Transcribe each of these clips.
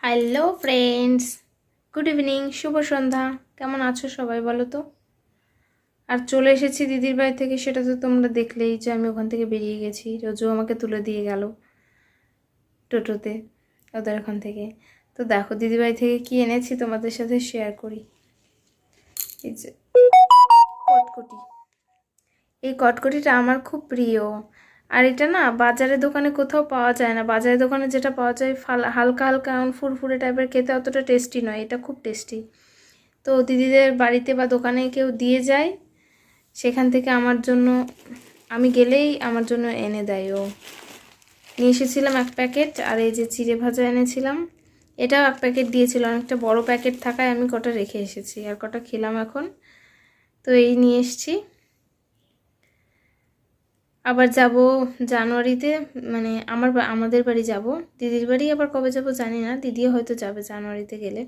Hello friends, good evening, শুভ সন্ধ্যা। কেমন আছো সবাই বলো তো? আর চলে এসেছি দিদির বাড়ি থেকে, সেটা তো তোমরা দেখলেই যে আমি ওখান থেকে বেরিয়ে গেছি। রোজু আমাকে তুলে দিয়ে গেল টোটোতে ওদের ওখান থেকে। তো দেখো দিদির বাড়ি থেকে কি এনেছি তোমাদের সাথে শেয়ার করি। এই যে কটকটি, এই কটকটিটা আমার খুব প্রিয়। আর এটা না বাজারের দোকানে কোথাও পাওয়া যায় না। বাজারের দোকানে যেটা পাওয়া যায় হালকা হালকা এমন ফুরফুরে টাইপের, খেতে অতটা টেস্টি নয়। এটা খুব টেস্টি। তো দিদিদের বাড়িতে বা দোকানে কেউ দিয়ে যায়, সেখান থেকে আমার জন্য, আমি গেলেই আমার জন্য এনে দেয় ও। নিয়ে এসেছিলাম এক প্যাকেট। আর এই যে চিড়ে ভাজা এনেছিলাম, এটাও এক প্যাকেট দিয়েছিল। অনেকটা বড় প্যাকেট থাকায় আমি কটা রেখে এসেছি, আর কটা খেলাম এখন। তো এই নিয়ে এসেছি। আবার যাব জানুয়ারিতে, মানে আমাদের বাড়ি যাব। দিদির বাড়ি আবার কবে যাব জানি না, দিদিও হয়তো যাবে জানুয়ারিতে গেলে।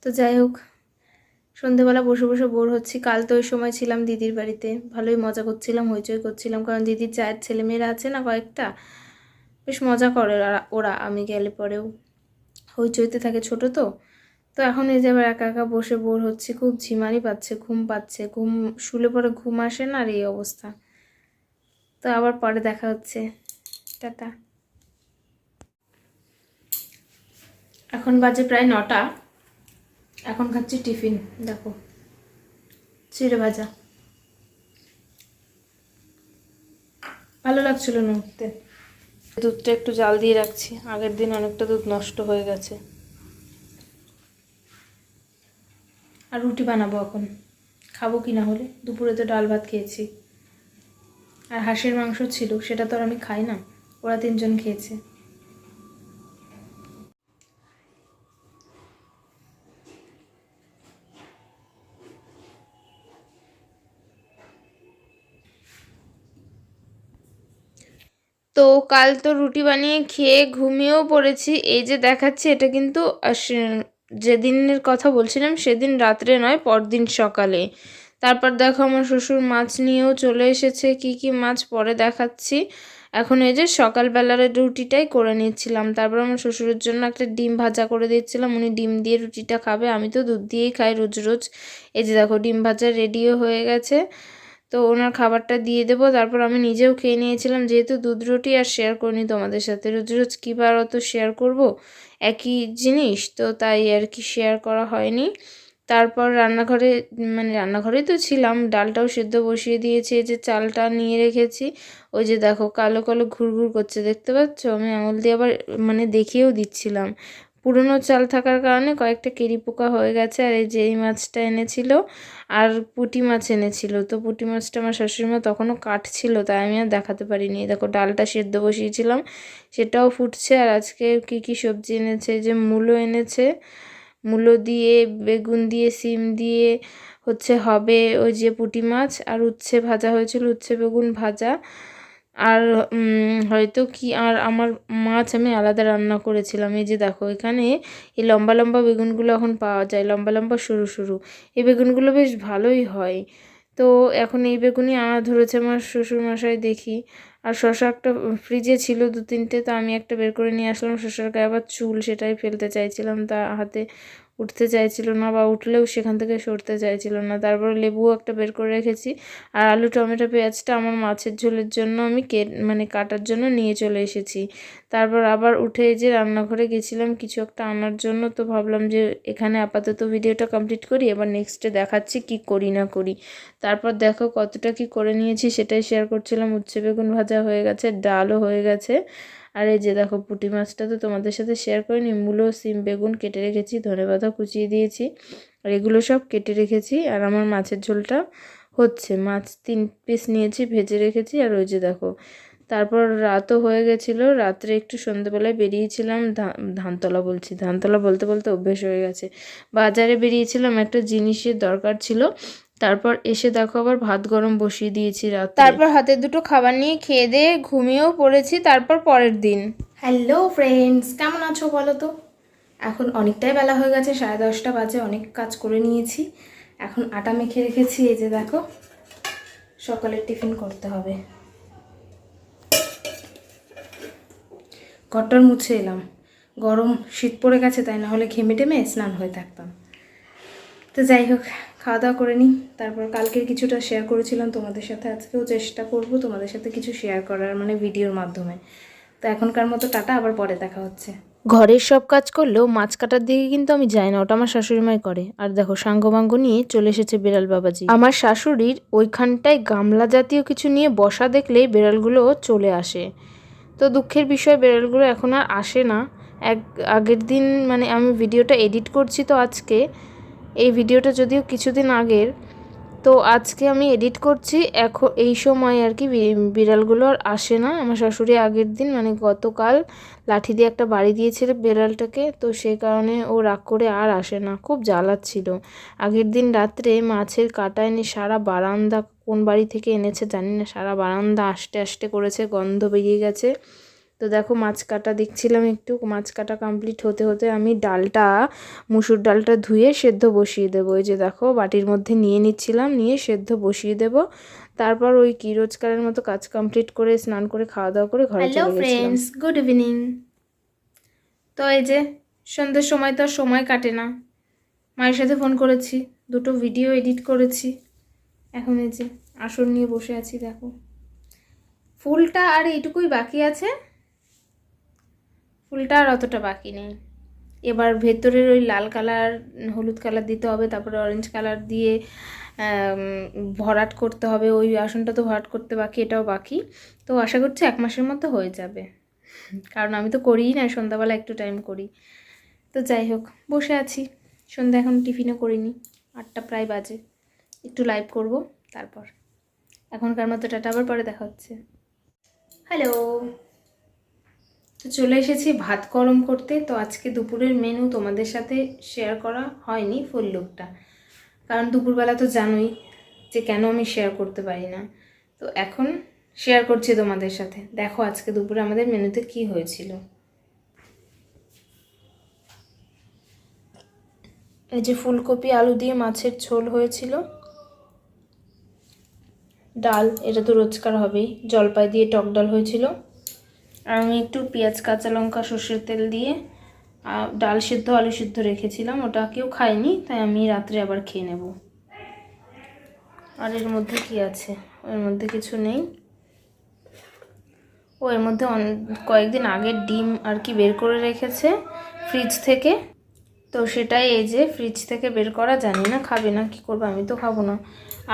তো যাই হোক, সন্ধেবেলা বসে বসে বোর হচ্ছি। কাল তো ওই সময় ছিলাম দিদির বাড়িতে, ভালোই মজা করছিলাম, হইচই করছিলাম। কারণ দিদির চায়ের ছেলেমেয়েরা আছে না কয়েকটা, বেশ মজা করে ওরা আমি গেলে পরেও। হইচইতে থাকে, ছোট তো। তো এখন এই যে আবার একা একা বসে বোর হচ্ছি, খুব ঝিমানি পাচ্ছে, ঘুম পাচ্ছে। শুলে পরে ঘুম আসে না, আর এই অবস্থা। তো আবার পরে দেখা হচ্ছে, টাটা। এখন বাজে প্রায় 9টা। এখন খাচ্ছি টিফিন, দেখো চিড়ে ভাজা। ভালো লাগছিল না উঠতে। দুধটা একটু জাল দিয়ে রাখছি, আগের দিন অনেকটা দুধ নষ্ট হয়ে গেছে। আর রুটি বানাবো এখন, খাবো কি না হলে। দুপুরে তো ডাল ভাত খেয়েছি, আর হাঁসের মাংস ছিল, সেটা তো আর আমি খাই না। ওরা 3জন খেয়েছে। তো কাল তো রুটি বানিয়ে খেয়ে ঘুমিয়েও পড়েছি। এই যে দেখাচ্ছি, এটা কিন্তু যেদিনের কথা বলছিলাম সেদিন রাত্রে নয়, পরদিন সকালে। তারপর দেখো আমার শ্বশুর মাছ নিয়েও চলে এসেছে। কি কি মাছ পরে দেখাচ্ছি। এখন এই যে সকালবেলার রুটিটাই করে নিচ্ছিলাম। তারপর আমার শ্বশুরের জন্য একটা ডিম ভাজা করে দিচ্ছিলাম, উনি ডিম দিয়ে রুটিটা খাবে। আমি তো দুধ দিয়েই খাই রোজ রোজ। এই যে দেখো ডিম ভাজা রেডিও হয়ে গেছে। তো ওনার খাবারটা দিয়ে দেবো। তারপর আমি নিজেও খেয়ে নিয়েছিলাম, যেহেতু দুধ রুটি আর শেয়ার করিনি তোমাদের সাথে। রোজ রোজ কী বার অত শেয়ার করব একই জিনিস, তো তাই আর কি শেয়ার করা হয়নি। তারপর রান্নাঘরে, মানে রান্নাঘরেই তো ছিলাম, ডালটাও সেদ্ধ বসিয়ে দিয়েছি। এই যে চালটা নিয়ে রেখেছি, ওই যে দেখো কালো কালো ঘুরঘুর করছে, দেখতে পাচ্ছ? আমি আঙুল দিয়ে আবার মানে দেখিয়েও দিচ্ছিলাম। পুরনো চাল থাকার কারণে কয়েকটা কেরি পোকা হয়ে গেছে। আর এই যে এই মাছটা এনেছিল, আর পুঁটি মাছ এনেছিল। তো পুঁটি মাছটা আমার শাশুড়িমা তখনও কাটছিল, তাই আমি আর দেখাতে পারিনি। দেখো ডালটা সেদ্ধ বসিয়েছিলাম, সেটাও ফুটছে। আর আজকে কি কি সবজি এনেছে, যে মূলো এনেছে, মূলো দিয়ে, বেগুন দিয়ে, সিম দিয়ে হচ্ছে হবে ওই যে পুঁটি মাছ। আর উচ্ছে ভাজা হয়েছিল, উচ্ছে বেগুন ভাজা। আর হয়তো কি, আর আমার মাছ আমি আলাদা রান্না করেছিলাম। এই যে দেখো এখানে এই লম্বা লম্বা বেগুনগুলো এখন পাওয়া যায়, লম্বা লম্বা সরু সরু। এই বেগুনগুলো বেশ ভালোই হয়। তো এখন এই বেগুনই আনা ধরেছে আমার শ্বশুরমশাই, দেখি। আর শসা একটা ফ্রিজে ছিল 2-3টে, তো আমি একটা বের করে নিয়ে আসলাম। শসার গায়ে আবার চুল, সেটাই ফেলতে চাইছিলাম, তা হাতে উঠতে চাইছিল না, বা উঠলেও সেখান থেকে সরতে চাইছিল না। তারপর লেবুও একটা বের করে রেখেছি। আর আলু টমেটো পেঁয়াজটা আমার মাছের ঝোলের জন্য আমি মানে কাটার জন্য নিয়ে চলে এসেছি। তারপর আবার উঠে যে রান্নাঘরে গেছিলাম কিছু একটা আনার জন্য। তো ভাবলাম যে এখানে আপাতত ভিডিওটা কমপ্লিট করি, এবার নেক্সটে দেখাচ্ছি কি করি না করি। তারপর দেখো কতটা কি করে নিয়েছি সেটাই শেয়ার করছিলাম। উচ্ছে বেগুন ভাজা হয়ে গেছে, ডালও হয়ে গেছে। আর এই যে দেখো পুঁটি মাছটা তো তোমাদের সাথে শেয়ার করিনি, মূলো, সিম, বেগুন কেটে রেখেছি, ধনেপাতা কুচিয়ে দিয়েছি, আর এগুলো সব কেটে রেখেছি। আর আমার মাছের ঝোলটা হচ্ছে, মাছ 3 পিস নিয়েছি, ভেজে রেখেছি। আর ওই যে দেখো, তারপর রাতও হয়ে গেছিলো। রাত্রে একটু সন্ধ্যেবেলায় বেরিয়েছিলাম, ধানতলা বলছি, ধানতলা বলতে বলতে অভ্যেস হয়ে গেছে। বাজারে বেরিয়েছিলাম, একটা জিনিসের দরকার ছিল। তারপর এসে দেখো আবার ভাত গরম বসিয়ে দিয়েছি রাত। তারপর হাতে দুটো খাবার নিয়ে খেয়ে দিয়ে ঘুমিয়েও পড়েছি। তারপর পরের দিন। হ্যালো ফ্রেন্ডস, কেমন আছো বলো তো? এখন অনেকটাই বেলা হয়ে গেছে, 10:30 বাজে। অনেক কাজ করে নিয়েছি। এখন আটা মেখে রেখেছি। এই যে দেখো, সকালের টিফিন করতে হবে। ঘরটার মুছে এলাম, গরম শীত পড়ে গেছে, তাই না হলে ঘেমে টেমে স্নান হয়ে থাকতাম। তো যাই হোক, খাওয়া দাওয়া করে নিই, তারপর কালকের কিছুটা শেয়ার করেছিলাম তোমাদের সাথে, আজকেও চেষ্টা করব তোমাদের সাথে কিছু শেয়ার করার, মানে ভিডিওর মাধ্যমে। তো এখনকার মতো টাটা, আবার পরে দেখা হচ্ছে। ঘরের সব কাজ করলেও মাছ কাটার দিকে কিন্তু আমি যাই না, ওটা আমার শাশুড়িমাই করে। আর দেখো সাঙ্গবাঙ্গ নিয়ে চলে এসেছে বিড়াল বাবাজি। আমার শাশুড়ির ওইখানটায় গামলা জাতীয় কিছু নিয়ে বসা দেখলেই বিড়ালগুলো চলে আসে। তো দুঃখের বিষয়, বিড়ালগুলো এখন আর আসে না। আগের দিন, মানে আমি ভিডিওটা এডিট করছি তো আজকে, এই ভিডিওটা যদিও কিছুদিন আগের, তো আজকে আমি এডিট করছি এখন এই সময় আর কি। বিড়ালগুলো আর আসে না। আমার শাশুড়ি আগের দিন, মানে গতকাল, লাঠি দিয়ে একটা বাড়ি দিয়েছিল বিড়ালটাকে, তো সেই কারণে ও রাগ করে আর আসে না, খুব জ্বালাচ্ছিল। আগের দিন রাত্রে মাছের কাঁটা এনে সারা বারান্দা, কোন বাড়ি থেকে এনেছে জানি না, সারা বারান্দা আষ্টে আষ্টে করেছে, গন্ধ বেরিয়ে গেছে। তো দেখো মাছ কাটা দেখছিলাম, একটু মাছ কাটা কমপ্লিট হতে হতে আমি ডালটা, মুসুর ডালটা ধুয়ে সেদ্ধ বসিয়ে দেবো। এই যে দেখো বাটির মধ্যে নিয়ে নিচ্ছিলাম, নিয়ে সেদ্ধ বসিয়ে দেব। তারপর ওই কি রোজকারের মতো কাজ কমপ্লিট করে স্নান করে খাওয়া দাওয়া করে ঘরে চলে গেছিলাম। Hello friends, good evening. তো এই যে সন্ধ্যের সময় তো আর সময় কাটে না, মায়ের সাথে ফোন করেছি, দুটো ভিডিও এডিট করেছি, এখন এই যে আসন নিয়ে বসে আছি। দেখো ফুলটা আর এইটুকুই বাকি আছে, ফুলটা আর অতটা বাকি নেই। এবার ভেতরের ওই লাল কালার, হলুদ কালার দিতে হবে, তারপরে অরেঞ্জ কালার দিয়ে ভরাট করতে হবে। ওই আসনটা তো ভরাট করতে বাকি, এটাও বাকি। তো আশা করছি 1 মাসের মধ্যে হয়ে যাবে, কারণ আমি তো করিই না, সন্ধ্যাবেলা একটু টাইম করি। তো যাই হোক, বসে আছি। সন্ধ্যা এখন টিফিনও করিনি, 8টা প্রায় বাজে। একটু লাইভ করব, তারপর এখনকার মতো টাটা, আবার পরে দেখা হচ্ছে। হ্যালো, তো চলে এসেছি ভাত গরম করতে। তো আজকে দুপুরের মেনু তোমাদের সাথে শেয়ার করা হয়নি ফুল লুকটা, কারণ দুপুরবেলা তো জানোই যে কেন আমি শেয়ার করতে পারি না। তো এখন শেয়ার করছি তোমাদের সাথে। দেখো আজকে দুপুরে আমাদের মেনুতে কি হয়েছিল। এই যে ফুলকপি আলু দিয়ে মাছের ঝোল হয়েছিল, ডাল, এটা তো রোজকার হবেই, জলপাই দিয়ে টক ডাল হয়েছিল। আর আমি একটু পেঁয়াজ কাঁচা লঙ্কা সর্ষের তেল দিয়ে ডাল সিদ্ধ আলু সিদ্ধ রেখেছিলাম, ওটা কেউ খায়নি, তাই আমি রাত্রে আবার খেয়ে নেব। আর এর মধ্যে কি আছে? এর মধ্যে কিছু নেই। ও এর মধ্যে কয়েকদিন আগের ডিম আর কি বের করে রেখেছে ফ্রিজ থেকে, তো সেটাই এই যে ফ্রিজ থেকে বের করা, জানি না খাবে না কি করবে, আমি তো খাবো না।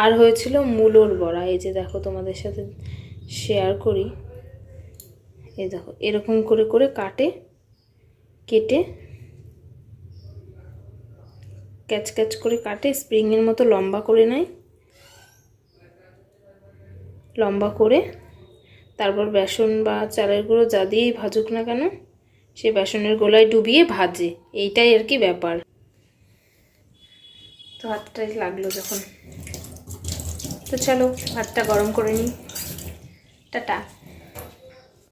আর হয়েছিল মূলোর বড়া, এই যে দেখো তোমাদের সাথে শেয়ার করি। এই দেখো এরকম করে করে কেটে ক্যাচ ক্যাচ করে কাটে, স্প্রিংয়ের মতো লম্বা করে নেয়, লম্বা করে তারপর বেসন বা চালের গুঁড়ো যা দিয়েই ভাজুক না কেন, সে বেসনের গোলায় ডুবিয়ে ভাজে, এইটাই আর কি ব্যাপার। তো হাতটাই লাগলো যখন। তো চলো ভাতটা গরম করে নিই, টাটা।